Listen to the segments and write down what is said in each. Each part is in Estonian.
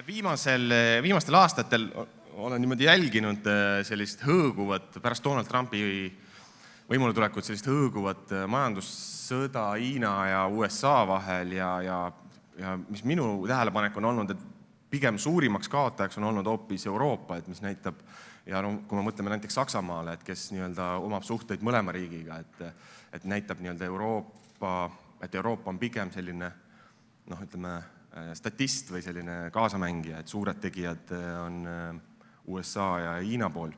Viimastel aastatel olen niimoodi jälginud sellist hõõguvat, pärast Donald Trumpi võimule tulekut sellist hõõguvat majandussõda Hiina ja USA vahel ja mis minu tähelepanek on olnud, et pigem suurimaks kaotajaks on olnud hoopis Euroopa, et mis näitab, ja kui me mõtleme näiteks Saksamaale, et kes omab suhteid mõlema riigiga, et näitab Euroopa, et Euroopa on pigem selline, ütleme, statist või selline kaasamängija, et suured tegijad on USA ja Hiina pool.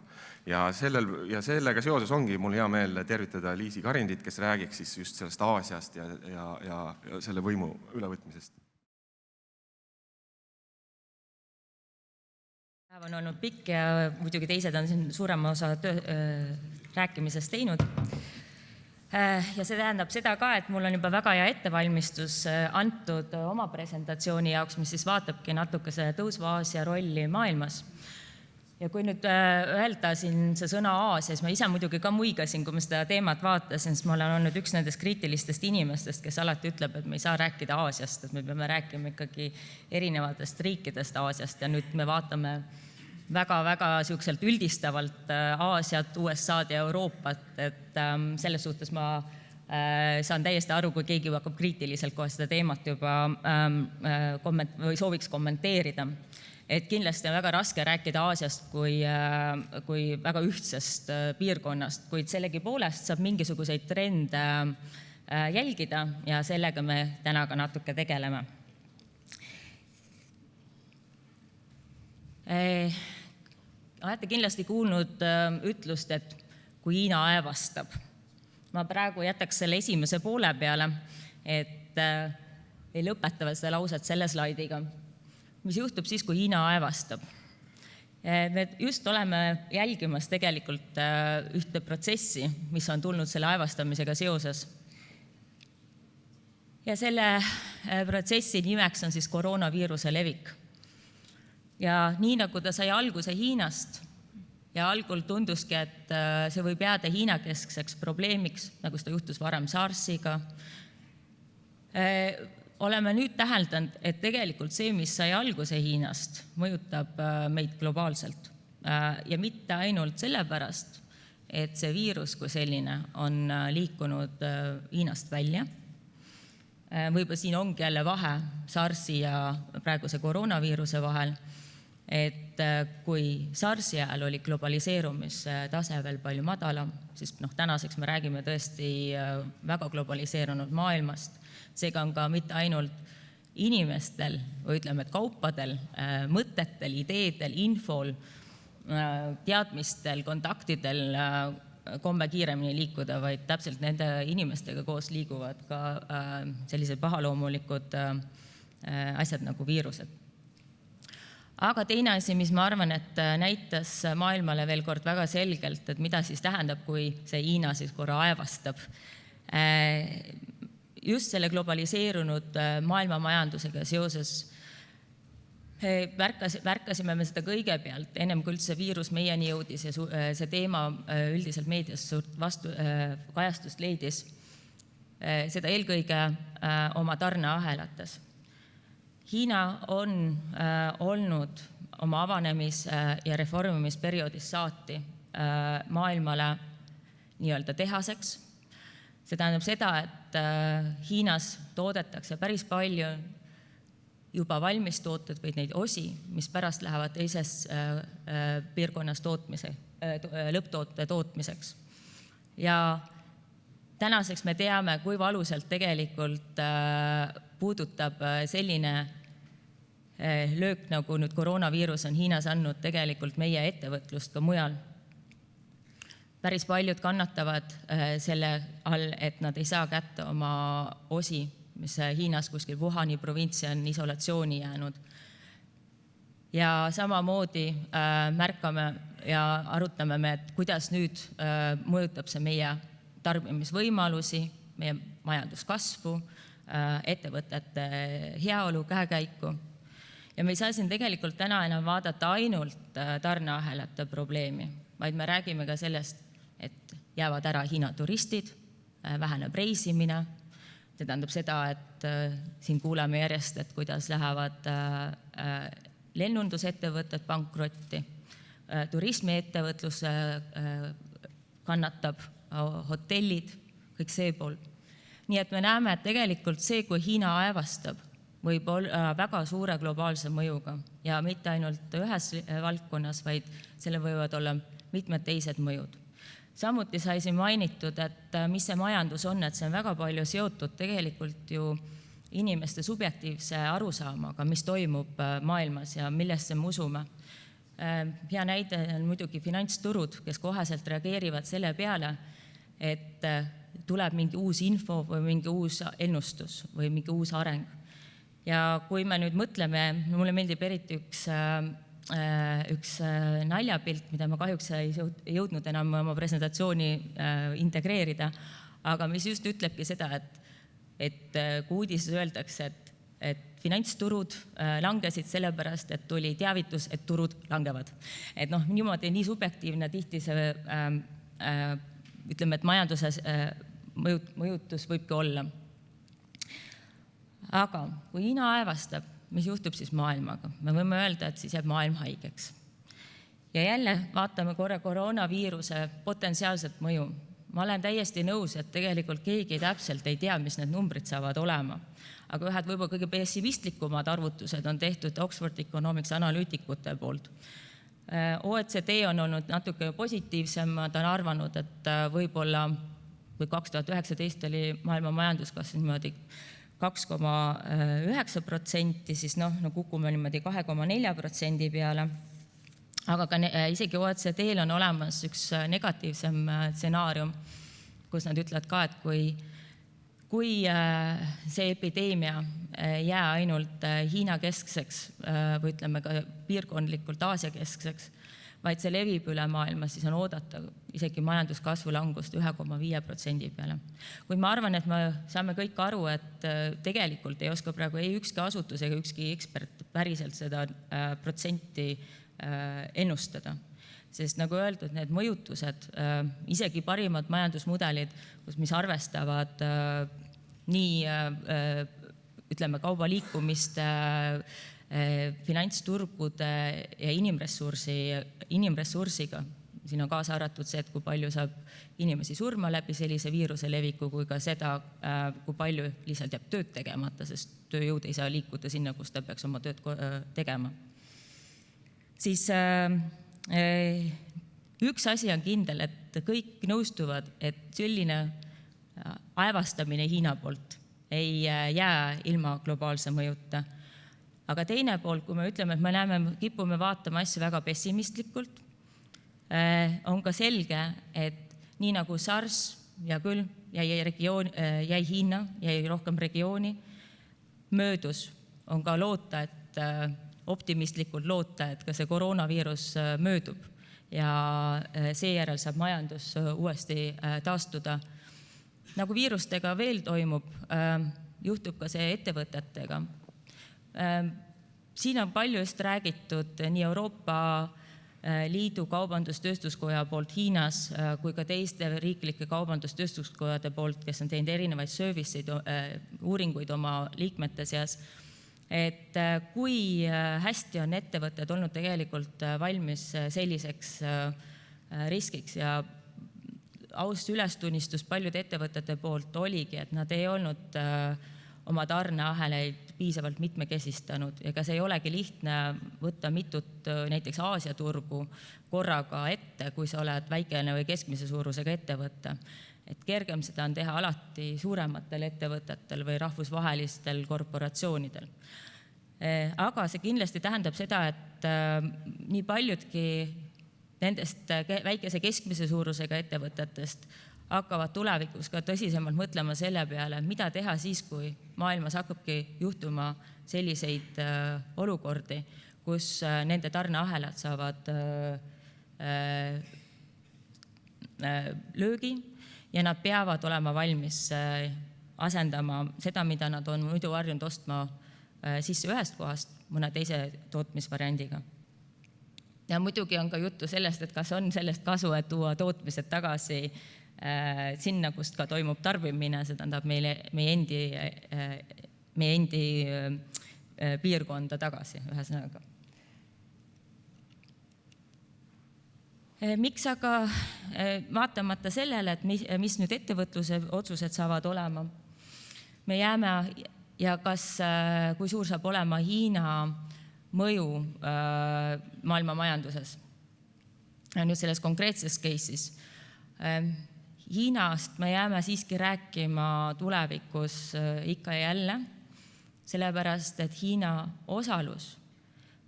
Ja sellega seoses ongi mul hea meel tervitada Liisi Karindit, kes räägiks siis just sellest Aasiast ja selle võimu ülevõtmisest. Päev on olnud pikk ja muidugi teised on siin suurema osa rääkimisest teinud. Ja see tähendab seda ka, et mul on juba väga hea ettevalmistus antud oma presentatsiooni jaoks, mis siis vaatabki natuke see tõusva Aasia rolli maailmas. Ja kui nüüd öelda siin see sõna Aasia, siis ma ise muidugi ka muigasin, kui ma seda teemat vaatasin, siis ma olen olnud üks nendest kriitilistest inimestest, kes alati ütleb, et me ei saa rääkida Aasiast, et me peame rääkima ikkagi erinevatest riikidest Aasiast ja nüüd me vaatame väga siukselt üldistavalt Aasiat, USA'd ja Euroopat, et selles suhtes ma saan täiesti aru, kui keegi hakkab kriitiliselt kohe seda teemat juba sooviks kommenteerida. Et kindlasti on väga raske rääkida Aasiast kui väga ühtsest piirkonnast, kuid sellegi poolest saab mingisuguseid trende jälgida ja sellega me täna ka natuke tegeleme. Olete kindlasti kuulnud ütlust, et kui Hiina aevastab. Ma praegu jätaks selle esimese poole peale, et ei lõpetava seda lauset selle slaidiga. Mis juhtub siis, kui Hiina aevastab? Me just oleme jälgimas tegelikult ühte protsessi, mis on tulnud selle aevastamisega seoses. Ja selle protsessi nimeks on siis koroonaviiruse levik. Ja nii nagu ta sai alguse Hiinast ja algul tunduski, et see võib jääda Hiina keskseks probleemiks, nagu seda juhtus varem SARSiga, oleme nüüd täheldanud, et tegelikult see, mis sai alguse Hiinast, mõjutab meid globaalselt. Ja mitte ainult sellepärast, et see viirus kui selline on liikunud Hiinast välja. Võib-olla siin ongi jälle vahe SARSi ja praeguse koroonaviiruse vahel, et kui SARSi ajal oli globaliseerumise tase veel palju madalam, siis tänaseks me räägime tõesti väga globaliseerunud maailmast. Seega on ka mitte ainult inimestel, või ütleme, et kaupadel, mõtetel, ideedel, infol, teadmistel, kontaktidel komme kiiremini liikuda, vaid täpselt nende inimestega koos liiguvad ka sellised pahaloomulikud asjad nagu viirused. Aga teine asi, mis ma arvan, et näitas maailmale veel kord väga selgelt, et mida siis tähendab, kui see Hiina siis korra aevastab. Just selle globaliseerunud maailmamajandusega seoses märkasime me seda kõigepealt, ennem kui üldse viirus meieni jõudis ja see teema üldiselt meedias kajastust leidis, seda eelkõige oma tarneahelates. Hiina on olnud oma avanemis- ja reformimisperioodis saati maailmale nii-öelda tehaseks. See tähendab seda, et Hiinas toodetakse päris palju juba valmis tooted või neid osi, mis pärast lähevad teises piirkonnas lõpptoote tootmiseks. Ja tänaseks me teame, kui valusalt tegelikult puudutab selline löök, nagu nüüd koroonaviirus on Hiinas andnud tegelikult meie ettevõtlust ka mujal. Päris paljud kannatavad selle all, et nad ei saa kätte oma osi, mis Hiinas kuskil Wuhani provintsi on isolatsiooni jäänud. Ja samamoodi märkame ja arutame me, et kuidas nüüd mõjutab see meie tarbimisvõimalusi, meie majanduskasvu, ettevõtete heaolu, käekäiku. Ja me ei saa siin tegelikult täna enam vaadata ainult tarneahelate probleemi, vaid me räägime ka sellest, et jäävad ära Hiina turistid, väheneb reisimine. See tähendab seda, et siin kuuleme järjest, et kuidas lähevad lennundusettevõtted pankrotti, turismiettevõtlus kannatab, hotellid, kõik see pool. Nii et me näeme, et tegelikult see, kui Hiina aevastab, võib olla väga suure globaalse mõjuga ja mitte ainult ühes valdkonnas, vaid selle võivad olla mitmed teised mõjud. Samuti sai siin mainitud, et mis see majandus on, et see on väga palju seotud tegelikult ju inimeste subjektiivse arusaamaga, mis toimub maailmas ja millesse me usume. Hea näide on muidugi finantsturud, kes koheselt reageerivad selle peale, et tuleb mingi uus info või mingi uus ennustus või mingi uus areng. Ja kui me nüüd mõtleme, mulle meeldib eriti üks naljapilt, mida ma kahjuks ei jõudnud enam oma presentatsiooni integreerida, aga mis just ütlebki seda, et kui uudises öeldakse, et finantsturud langesid sellepärast, et tuli teavitus, et turud langevad. Et niimoodi nii subjektiivne tihti see, ütleme, et majanduses mõjutus võibki olla. Aga kui Hiina aevastab, mis juhtub siis maailmaga? Me võime öelda, et siis jääb maailm haigeks. Ja jälle vaatame korra koroonaviiruse potentsiaalset mõju. Ma olen täiesti nõus, et tegelikult keegi täpselt ei tea, mis need numbrid saavad olema. Aga ühed võib-olla kõige pessimistlikumad arvutused on tehtud Oxford Economics analüütikute poolt. OECD on olnud natuke positiivsem, ta on arvanud, et võib-olla kui 2019 oli maailma majanduskasv niimoodi 2,9%, siis kukume niimoodi 2,4% peale. Aga ka isegi OECD-l on olemas üks negatiivsem stsenaarium, kus nad ütlevad ka, et kui see epideemia ei jää ainult Hiina keskseks või ütleme ka piirkondlikult Aasia keskseks, vaid see levib üle maailma, siis on oodata isegi majanduskasvu langust 1,5% peale. Kuid ma arvan, et me saame kõik aru, et tegelikult ei oska praegu ei ükski asutus ega ükski ekspert päriselt seda protsenti ennustada. Sest nagu öeldud, need mõjutused, isegi parimad majandusmudelid, mis arvestavad nii ütleme kauba liikumist, finantsturgude ja inimressursiga. Siin on kaasa arvatud see, et kui palju saab inimesi surma läbi sellise viiruse leviku, kui ka seda, kui palju lihtsalt jääb tööd tegemata, sest tööjõud ei saa liikuda sinna, kus ta peaks oma tööd tegema. Siis üks asi on kindel, et kõik nõustuvad, et selline aevastamine Hiina poolt ei jää ilma globaalse mõjuta. Aga teine pool, kui me ütleme, et me kipume vaatama asju väga pessimistlikult, on ka selge, et nii nagu SARS ja küll jäi Hiina, jäi rohkem regiooni, möödus on ka loota, et optimistlikult loota, et ka see koroonaviirus möödub ja seejärel saab majandus uuesti taastuda. Nagu viirustega veel toimub, juhtub ka see ettevõtetega. Siin on palju just räägitud nii Euroopa Liidu kaubandustööstuskoja poolt Hiinas kui ka teiste riiklike kaubandustööstuskojade poolt, kes on teinud erinevaid serviceid, uuringuid oma liikmete seas, et kui hästi on ettevõtted olnud tegelikult valmis selliseks riskiks ja aus ülestunnistus paljude ettevõtete poolt oligi, et nad ei olnud oma tarneaheleid piisavalt mitmekesistanud. Ega see ei olegi lihtne võtta mitut näiteks Aasia turgu korraga ette, kui sa oled väikene või keskmise suurusega ettevõtte. Et kergem seda on teha alati suurematel ettevõtetel või rahvusvahelistel korporatsioonidel. Aga see kindlasti tähendab seda, et nii paljudki nendest väikese keskmise suurusega ettevõtetest hakkavad tulevikus ka tõsisemalt mõtlema selle peale, mida teha siis, kui maailmas hakkabki juhtuma selliseid olukordi, kus nende tarneahelad saavad löögi ja nad peavad olema valmis asendama seda, mida nad on muidu harjunud ostma sisse ühest kohast mõne teise tootmisvariandiga. Ja muidugi on ka juttu sellest, et kas on sellest kasu, et tuua tootmised tagasi sinna, kust ka toimub tarbimine, see tähendab meie endi piirkonda tagasi, ühesõnaga. Miks aga vaatamata sellele, et mis nüüd ettevõtluse otsused saavad olema, me jääme ja kui suur saab olema Hiina mõju maailma majanduses, nüüd selles konkreetses case'is. Hiinast me jääme siiski rääkima tulevikus ikka ja jälle, sellepärast, et Hiina osalus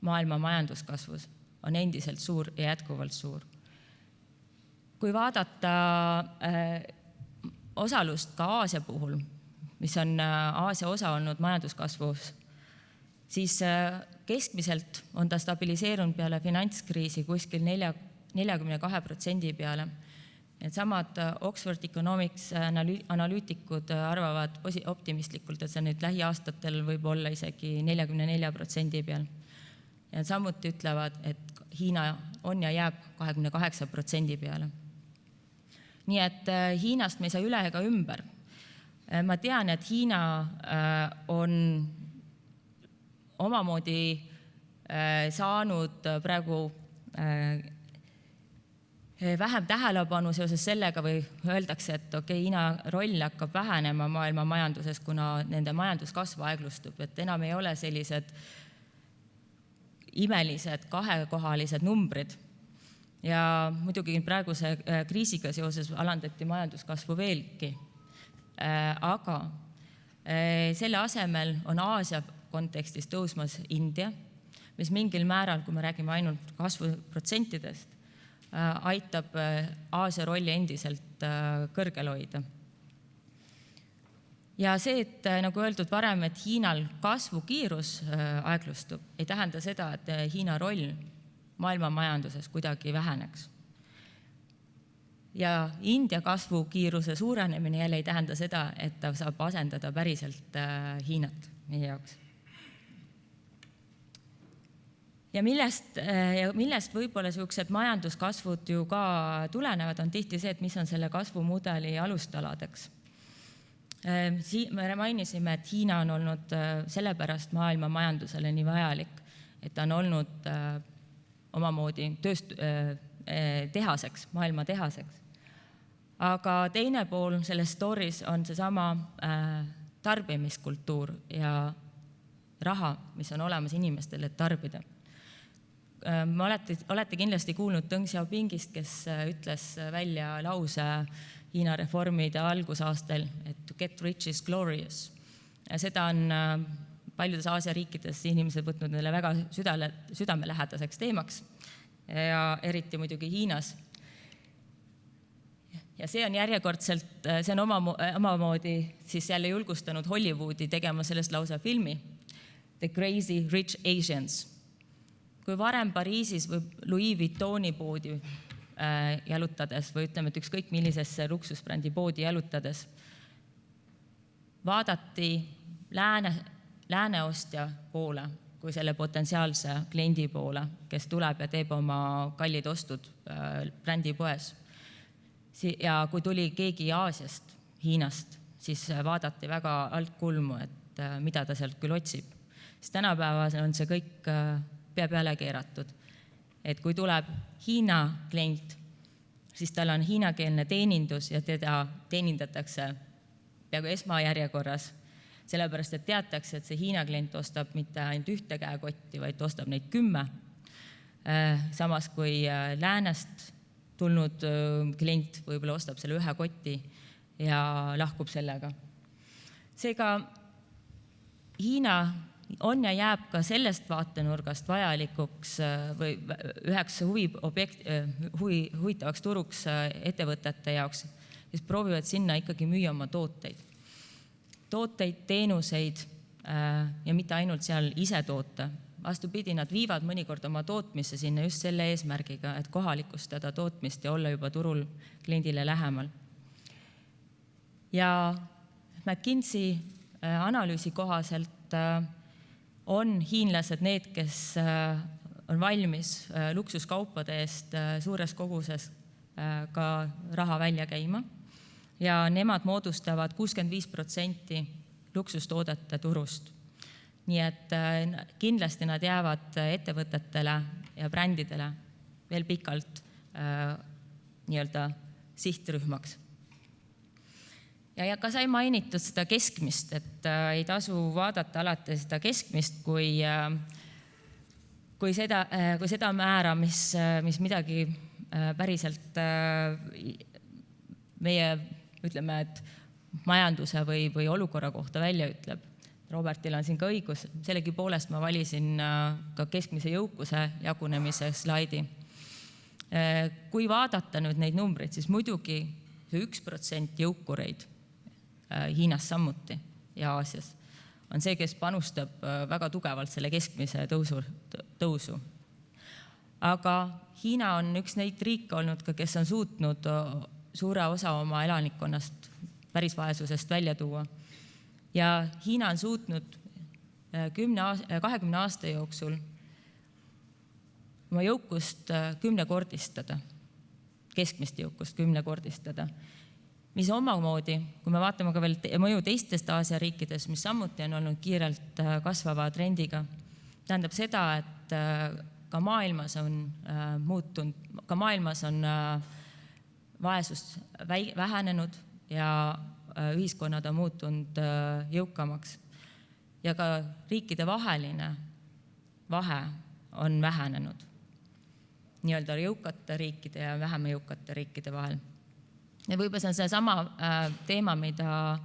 maailma majanduskasvus on endiselt suur ja jätkuvalt suur. Kui vaadata osalust ka Aasia puhul, mis on Aasia osa olnud majanduskasvus, siis keskmiselt on ta stabiliseerunud peale finantskriisi kuskil 42% peale. Need samad Oxford Economics analüütikud arvavad optimistlikult, et see nüüd lähiaastatel võib olla isegi 44% peal. Ja samuti ütlevad, et Hiina on ja jääb 28% peale. Nii et Hiinast me ei saa üle ega ümber. Ma tean, et Hiina on omamoodi saanud praegu vähem tähelepanu seoses sellega või öeldakse, et Hiina roll hakkab vähenema maailma majanduses, kuna nende majanduskasv aeglustub, et enam ei ole sellised imelised kahekohalised numbrid. Ja muidugi praeguse kriisiga seoses alandati majanduskasvu veelgi. Aga selle asemel on Aasia kontekstis tõusmas India, mis mingil määral, kui me räägime ainult kasvuprotsentidest, aitab Aasia rolli endiselt kõrgel hoida. Ja see, et nagu öeldud varem, et Hiinal kasvukiirus aeglustub, ei tähenda seda, et Hiina roll maailma majanduses kuidagi väheneks. Ja India kasvukiiruse suurenemine jälle ei tähenda seda, et ta saab asendada päriselt Hiinat meie jaoks. Ja millest võib-olla sellised majanduskasvud ju ka tulenevad, on tihti see, et mis on selle kasvumudeli alustaladeks. Me mainisime, et Hiina on olnud sellepärast maailma majandusele nii vajalik, et ta on olnud omamoodi tehaseks, maailma tehaseks. Aga teine pool selles stories on seesama tarbimiskultuur ja raha, mis on olemas inimestel, et tarbida. Olete kindlasti kuulnud Deng Xiaopingist, kes ütles välja lause Hiina reformide algusaastal, et to get rich is glorious. Seda on paljudes Aasia riikides inimesed võtnud neile väga südamelähedaseks teemaks ja eriti muidugi Hiinas. Ja see on järjekordselt, see on omamoodi siis jälle julgustanud Hollywoodi tegema sellest lausa filmi The Crazy Rich Asians. Kui varem Pariisis või Louis Vuittoni poodi jalutades või ütleme, et ükskõik millisesse luksusbrändi poodi jalutades vaadati lääneostja poole kui selle potentsiaalse kliendi poole, kes tuleb ja teeb oma kallid ostud brändipoes. Ja kui tuli keegi Aasiast, Hiinast, siis vaadati väga altkulmu, et mida ta sealt küll otsib. Siis tänapäevas on see kõik pea peale keeratud. Et kui tuleb Hiina klient, siis tal on hiinakeelne teenindus ja teda teenindatakse peaaegu esmajärjekorras, sellepärast, et teatakse, et see Hiina klient ostab mitte ainult ühte käekotti, vaid ostab neid 10. Samas kui läänest tulnud klient võib-olla ostab selle ühe koti ja lahkub sellega. Seega Hiina on ja jääb ka sellest vaatenurgast vajalikuks või üheks huvitavaks turuks ettevõtete jaoks, kes proovivad sinna ikkagi müüa oma tooteid, teenuseid ja mitte ainult seal ise toota. Vastupidi, nad viivad mõnikord oma tootmisse sinna just selle eesmärgiga, et kohalikustada tootmist ja olla juba turul kliendile lähemal. Ja McKinsey analüüsi kohaselt on hiinlased need, kes on valmis luksuskaupade eest suures koguses ka raha välja käima ja nemad moodustavad 65% luksustoodete turust. Nii et kindlasti nad jäävad ettevõtetele ja brändidele veel pikalt nii-öelda sihtrühmaks. Ja ka sai mainitud seda keskmist, et ei tasu vaadata alati seda keskmist kui seda määra, mis midagi päriselt meie, ütleme, et majanduse või olukorra kohta välja ütleb. Robertil on siin ka õigus, sellegi poolest ma valisin ka keskmise jõukuse jagunemise slaidi. Kui vaadata nüüd neid numbreid, siis muidugi 1% jõukureid Hiinas samuti ja Aasias on see, kes panustab väga tugevalt selle keskmise tõusu. Aga Hiina on üks neid riike olnud ka, kes on suutnud suure osa oma elanikkonnast päris vaesusest välja tuua. Ja Hiina on suutnud 20 aasta jooksul oma jõukust 10-kordistada, keskmist jõukust 10-kordistada, mis omamoodi, kui me vaatame ka veel mõju teistest Aasia riikides, mis samuti on olnud kiirelt kasvava trendiga, tähendab seda, et ka maailmas on vaesus vähenenud ja ühiskonnad on muutunud jõukamaks. Ja ka riikide vaheline vahe on vähenenud. Nii-öelda jõukate riikide ja vähem jõukate riikide vahel. Ja võib-olla see on see sama teema, mida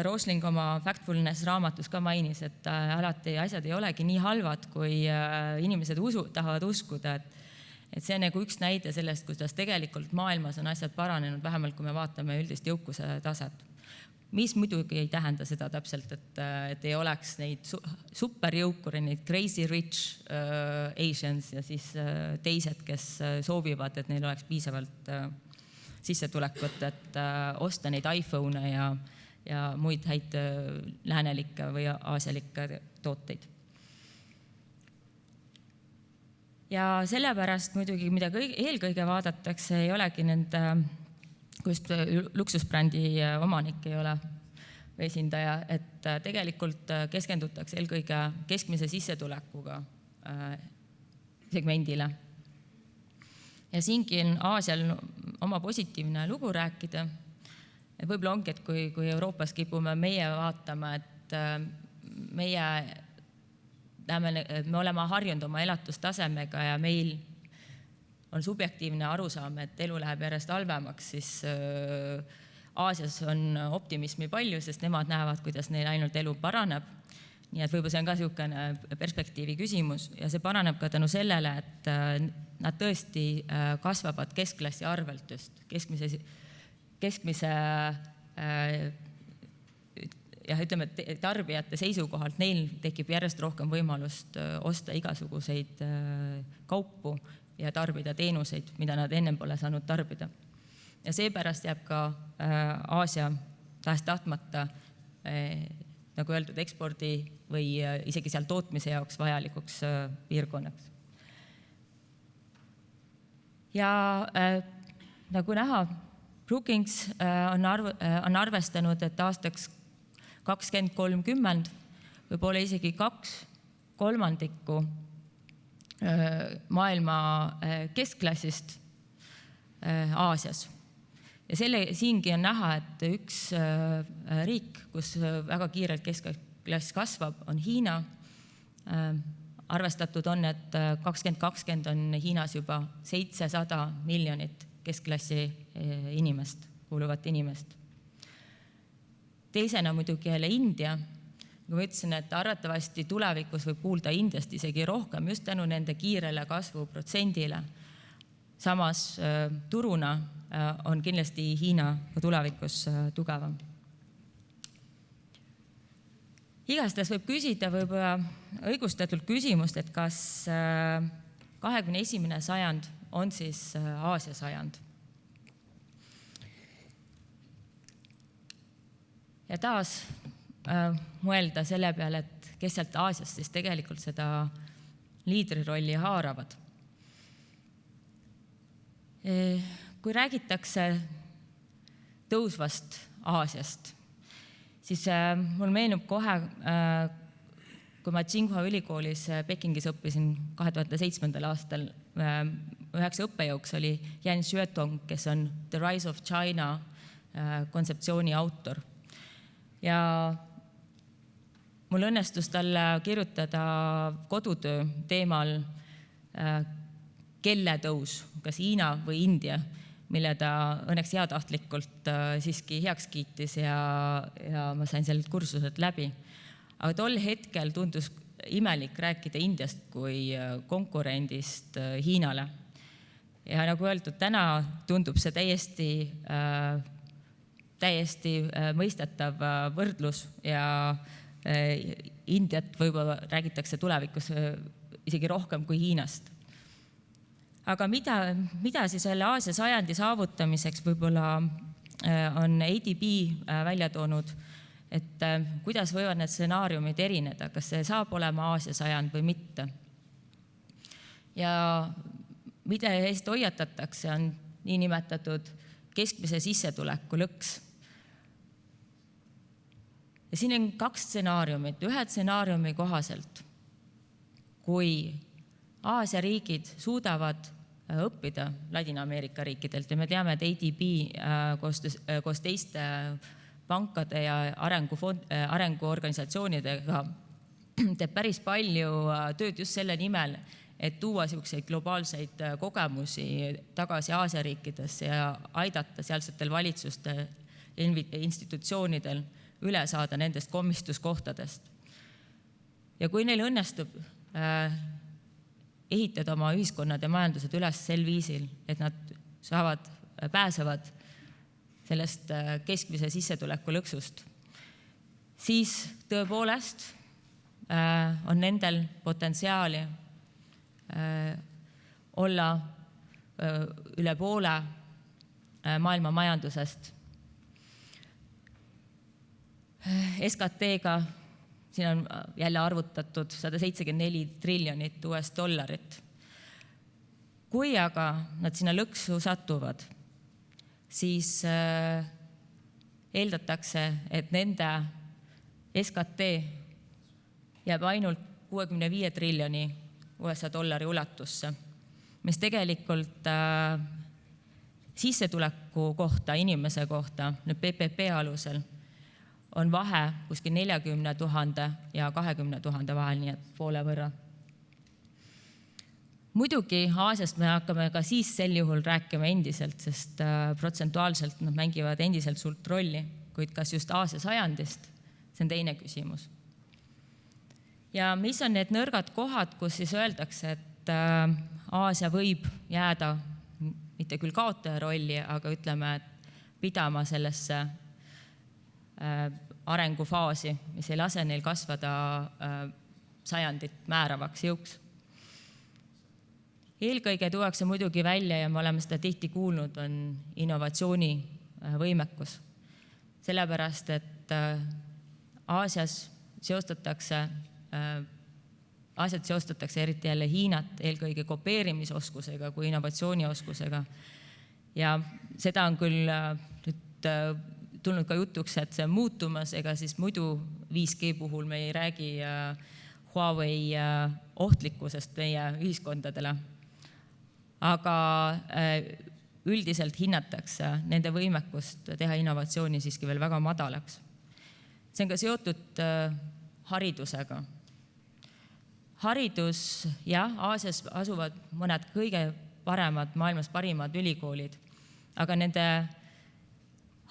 Rosling oma Factfulness raamatus ka mainis, et alati asjad ei olegi nii halvad, kui inimesed tahavad uskuda, et see on nagu üks näide sellest, kuidas tegelikult maailmas on asjad paranenud, vähemalt kui me vaatame üldist jõukuse taset. Mis muidugi ei tähenda seda täpselt, et ei oleks neid superjõukuri, neid crazy rich Asians ja siis teised, kes soovivad, et neil oleks piisavalt sissetulekut, et osta neid iPhone ja muid häid läänelikke või aasialikke tooteid. Ja sellepärast muidugi, mida eelkõige vaadatakse, ei olegi nende, kust luksusbrändi omanik ei ole esindaja, et tegelikult keskendutakse eelkõige keskmise sissetulekuga segmendile. Ja siingi on Aasial oma positiivne lugu rääkida. Võib-olla ongi, et kui Euroopas kipume meie vaatama, et me oleme harjunud oma elatustasemega ja meil on subjektiivne arusaam, et elu läheb järjest halvemaks, siis Aasias on optimismi palju, sest nemad näevad, kuidas neil ainult elu paraneb. Nii et võib-olla see on ka niisugune perspektiivi küsimus ja see paraneb ka tänu sellele, et nad tõesti kasvavad keskklassi arvelt just. Keskmise ja ütleme, tarbijate seisukohalt neil tekib järjest rohkem võimalust osta igasuguseid kaupu ja tarbida teenuseid, mida nad ennem pole saanud tarbida. Ja seepärast jääb ka Aasia tahes-tahtmata, nagu öeldud, ekspordi või isegi seal tootmise jaoks vajalikuks piirkonnaks. Ja nagu näha, Brookings on arvestanud, et aastaks 2030 võib olla isegi 2/3 maailma keskklassist Aasias. Ja siingi on näha, et üks riik, kus väga kiirelt keskklass kasvab, on Hiina. Arvestatud on, et 2020 on Hiinas juba 700 miljonit keskklassi inimest, kuuluvat inimest. Teisena muidugi jälle India. Kui ma ütlesin, et arvatavasti tulevikus võib kuulda Indiast isegi rohkem just tänu nende kiirele kasvuprotsendile. Samas turuna on kindlasti Hiina ka tulevikus tugevam. Igastahes võib küsida võib-olla õigustatult küsimust, et kas 21. sajand on siis Aasia sajand. Ja taas mõelda selle peale, et kes sealt Aasiast siis tegelikult seda liidrirolli haaravad. Kui räägitakse tõusvast Aasiast, siis mul meenub kohe, kui ma Tsinghua ülikoolis Pekingis õppisin 2007. aastal, üheks õppejõuks oli Yan Xuetong, kes on The Rise of China kontseptsiooni autor. Ja mul õnnestus talle kirjutada kodutöö teemal kelletõus, kas Hiina või India, mille ta õnneks heatahtlikult siiski heaks kiitis ja ma sain sellelt kursuselt läbi. Aga tol hetkel tundus imelik rääkida Indiast kui konkurendist Hiinale. Ja nagu öeldud, täna tundub see täiesti mõistetav võrdlus ja Indiat võib-olla räägitakse tulevikus isegi rohkem kui Hiinast. Aga mida siis selle Aasia sajandi saavutamiseks võib-olla on ADB välja toonud, et kuidas võivad need stsenaariumid erineda, kas see saab olema Aasia sajand või mitte. Ja mida eest hoiatatakse, on niinimetatud keskmise sissetuleku lõks. Ja siin on 2 stsenaariumit. Ühe stsenaariumi kohaselt, kui Aasia riigid suudavad õppida Ladina-Ameerika riikidelt ja me teame, et ADB koos teiste pankade ja arenguorganisatsioonidega teeb päris palju tööd just selle nimel, et tuua selliseid globaalseid kogemusi tagasi Aasia riikidesse ja aidata sealsetel valitsustel ja institutsioonidel üle saada nendest komistuskohtadest. Ja kui neil õnnestub ehitada oma ühiskonnad ja majandused üles sel viisil, et nad pääsevad sellest keskmise sissetuleku lõksust, siis tõepoolest on nendel potentsiaali olla üle poole maailma majandusest. SKT-ga siin on jälle arvutatud 174 triljonit $. Kui aga nad sinna lõksu satuvad, siis eeldatakse, et nende SKT jääb ainult 65 triljoni $, ulatusse, mis tegelikult sissetuleku kohta, inimese kohta, nüüd PPP alusel, on vahe kuskil 40 000 ja 20 000 vahel, nii et poole võrra. Muidugi Aasiast me hakkame ka siis sel juhul rääkima endiselt, sest protsentuaalselt nad mängivad endiselt suurt rolli, kuid kas just Aasia sajandist, see on teine küsimus. Ja mis on need nõrgad kohad, kus siis öeldakse, et Aasia võib jääda mitte küll kaotaja rolli, aga ütleme, et pidama sellesse arengufaasi, mis ei lase neil kasvada sajandit määravaks jõuks. Eelkõige tuuakse muidugi välja, ja me oleme seda tihti kuulnud, on innovatsiooni võimekus. Sellepärast, et Aasiat seostatakse eriti jälle Hiinat eelkõige kopeerimisoskusega kui innovatsioonioskusega. Ja seda on küll nüüd tulnud ka jutuks, et see on muutumas, ega siis muidu 5G puhul me ei räägi Huawei ohtlikkusest meie ühiskondadele. Aga üldiselt hinnatakse nende võimekust teha innovatsiooni siiski veel väga madalaks. See on ka seotud haridusega. Haridus, jah, Aasias asuvad mõned kõige paremad, maailmas parimad ülikoolid, aga nende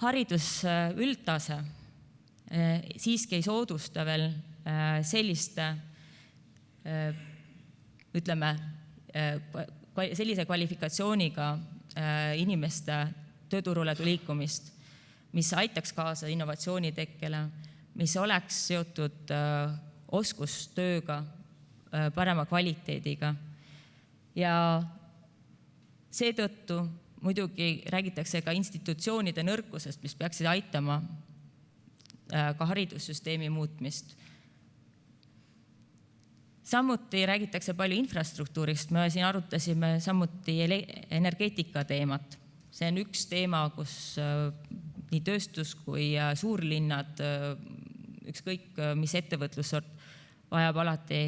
haridus üldtase siiski ei soodusta veel selliste, ütleme, sellise kvalifikatsiooniga inimeste tööturule liikumist, mis aitaks kaasa innovatsiooni tekkele, mis oleks seotud oskustööga, parema kvaliteediga. Ja seetõttu muidugi räägitakse ka institutsioonide nõrkusest, mis peaksid aitama ka haridussüsteemi muutmist. Samuti räägitakse palju infrastruktuurist. Me siin arutasime samuti energeetika teemat. See on üks teema, kus nii tööstus kui suurlinnad, ükskõik mis ettevõtlussort, vajab alati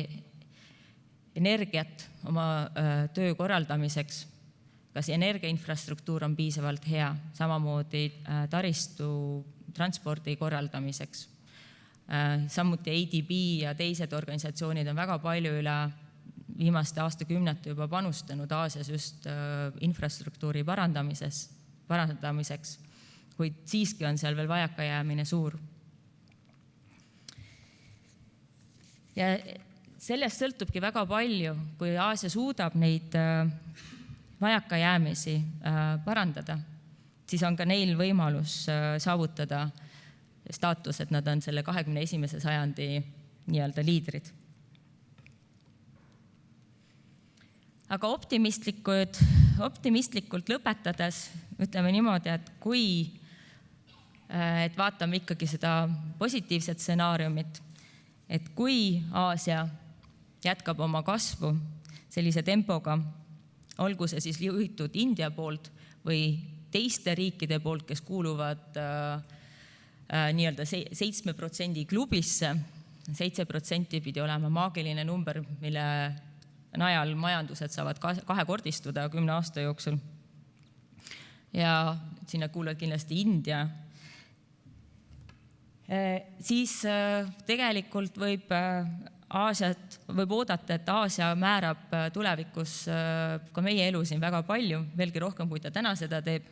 energiat oma töö korraldamiseks, kas energiainfrastruktuur on piisavalt hea, samamoodi taristu transpordi korraldamiseks. Samuti ADB ja teised organisatsioonid on väga palju üle viimaste aastakümnete juba panustanud Aasias just infrastruktuuri parandamiseks, kuid siiski on seal veel vajakajäämine suur. Ja sellest sõltubki väga palju, kui Aasia suudab neid vajakajäämisi parandada, siis on ka neil võimalus saavutada staatus, et nad on selle 21. sajandi nii-öelda liidrid. Aga optimistlikult lõpetades ütleme niimoodi, et vaatame ikkagi seda positiivset stsenaariumit, et kui Aasia jätkab oma kasvu sellise tempoga, olgu see siis juhitud India poolt või teiste riikide poolt, kes kuuluvad nii-öelda 7% klubisse, 7% pidi olema maagiline number, mille najal majandused saavad kahekordistuda 10 aasta jooksul. Ja sinna kuuluvad kindlasti India. Siis tegelikult võib oodata, et Aasia määrab tulevikus ka meie elu siin väga palju, veelgi rohkem, kui ta täna seda teeb.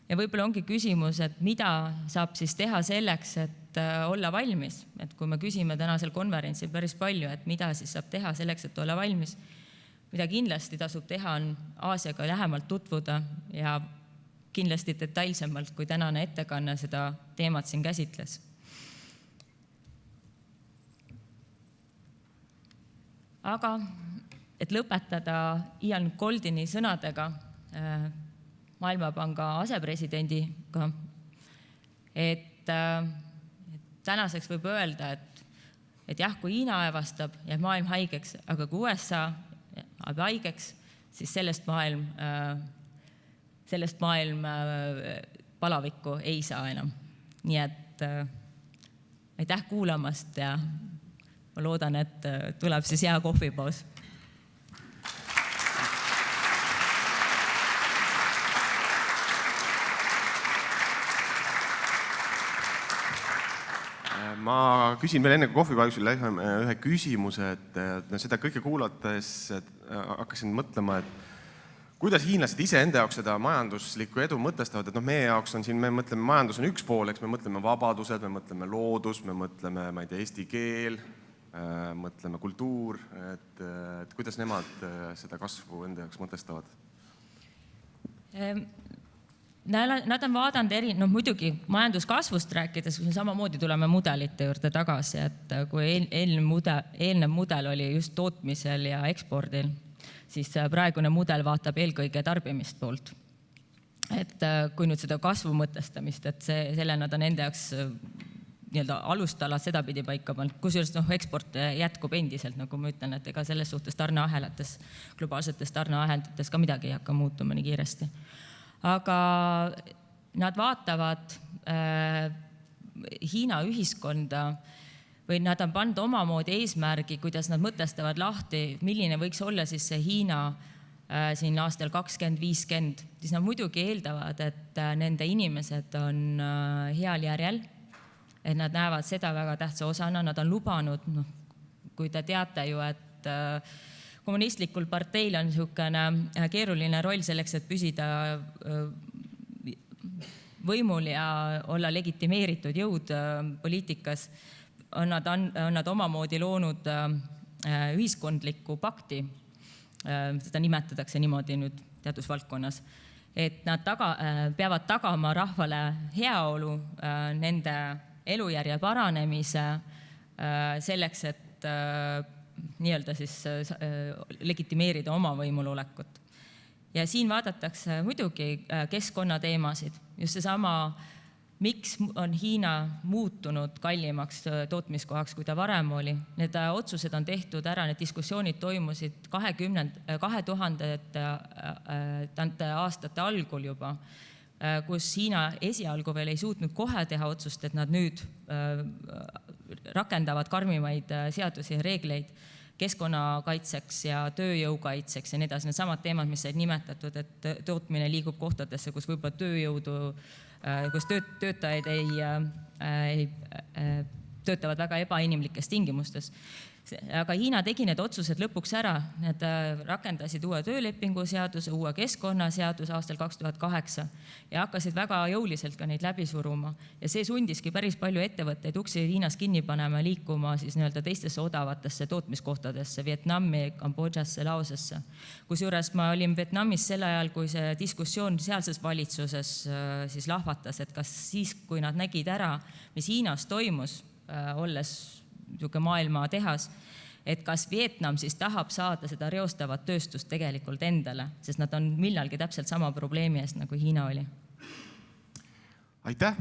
Ja võib-olla ongi küsimus, et mida saab siis teha selleks, et olla valmis. Et kui me küsime tänasel konverentsil päris palju, et mida siis saab teha selleks, et olla valmis, mida kindlasti tasub teha, on Aasiaga lähemalt tutvuda ja kindlasti detailsemalt, kui tänane ettekanne seda teemat siin käsitles. Aga et lõpetada Ian Goldini sõnadega, Maailmapanga asepresidendiga, et tänaseks võib öelda, et jah, kui Hiina aevastab, jääb maailm haigeks, aga kui USA jääb haigeks, siis sellest maailm palavikku ei saa enam. Nii et aitäh kuulamast ja ma loodan, et tuleb siis hea kohvipaus. Ma küsin veel enne, kui kohvipausil lähme ühe küsimuse, et seda kõike kuulates hakkasin mõtlema, et kuidas hiinlased ise enda jaoks seda majanduslikku edu mõtestavad, et meie jaoks on siin, me mõtleme, majandus on üks pool, eks me mõtleme vabadused, me mõtleme loodus, me mõtleme, ma ei tea, eesti keel, mõtleme kultuur, et kuidas nemad seda kasvu enda jaoks mõtestavad? Nad on vaadanud muidugi majanduskasvust rääkides, kui samamoodi tuleme mudelite juurde tagasi, et kui eelnev mudel oli just tootmisel ja ekspordil, siis praegune mudel vaatab eelkõige tarbimist poolt. Et kui nüüd seda kasvu mõtestamist, et selle nad on enda jaoks nii-öelda alustalad sedapidi paika pannud, kusjuures eksport jätkub endiselt, nagu ma ütlen, et ega selles suhtes tarneahelates, globaalsetes tarneahelates ka midagi ei hakka muutuma nii kiiresti. Aga nad vaatavad Hiina ühiskonda või nad on pannud omamoodi eesmärgi, kuidas nad mõtestavad lahti, milline võiks olla siis see Hiina siin aastal 2050. Siis nad muidugi eeldavad, et nende inimesed on heal järjel, et nad näevad seda väga tähtsa osana, nad on lubanud, kui te teate ju, et kommunistlikul parteil on niisugune keeruline roll selleks, et püsida võimul ja olla legitimeeritud jõud poliitikas, on nad omamoodi loonud ühiskondliku pakti, seda nimetatakse niimoodi nüüd teadusvaldkonnas, et nad peavad tagama rahvale heaolu, nende elujärje paranemise selleks, et nii-öelda siis legitimeerida oma võimulolekut. Ja siin vaadatakse muidugi keskkonnateemasid, just seesama, miks on Hiina muutunud kallimaks tootmiskohaks, kui ta varem oli. Need otsused on tehtud ära, need diskussioonid toimusid 2000. Aastate algul juba, kus Hiina esialgu veel ei suutnud kohe teha otsust, et nad nüüd rakendavad karmimaid seadusi ja reegleid, keskkonnakaitseks ja tööjõukaitseks ja nii edasi, need samad teemad, mis said nimetatud, et tootmine liigub kohtadesse, kus võib-olla tööjõudu, kus töötajaid töötavad väga ebainimlikes tingimustes. Aga Hiina tegi need otsused lõpuks ära, need rakendasid uue töölepingu seaduse, uue keskkonnaseaduse aastal 2008 ja hakkasid väga jõuliselt ka neid läbi suruma. Ja see sundiski päris palju ettevõtteid uksi Hiinas kinni panema, liikuma siis nii-öelda teistesse odavatesse tootmiskohtadesse, Vietnami, Kambodžasse, Laosesse. Kusjuures ma olin Vietnamis sel ajal, kui see diskussioon sealses valitsuses siis lahvatas, et kas siis, kui nad nägid ära, mis Hiinas toimus, olles maailma tehas, et kas Vietnam siis tahab saada seda reostavat tööstust tegelikult endale, sest nad on millalgi täpselt sama probleemi eest, nagu Hiina oli. Aitäh!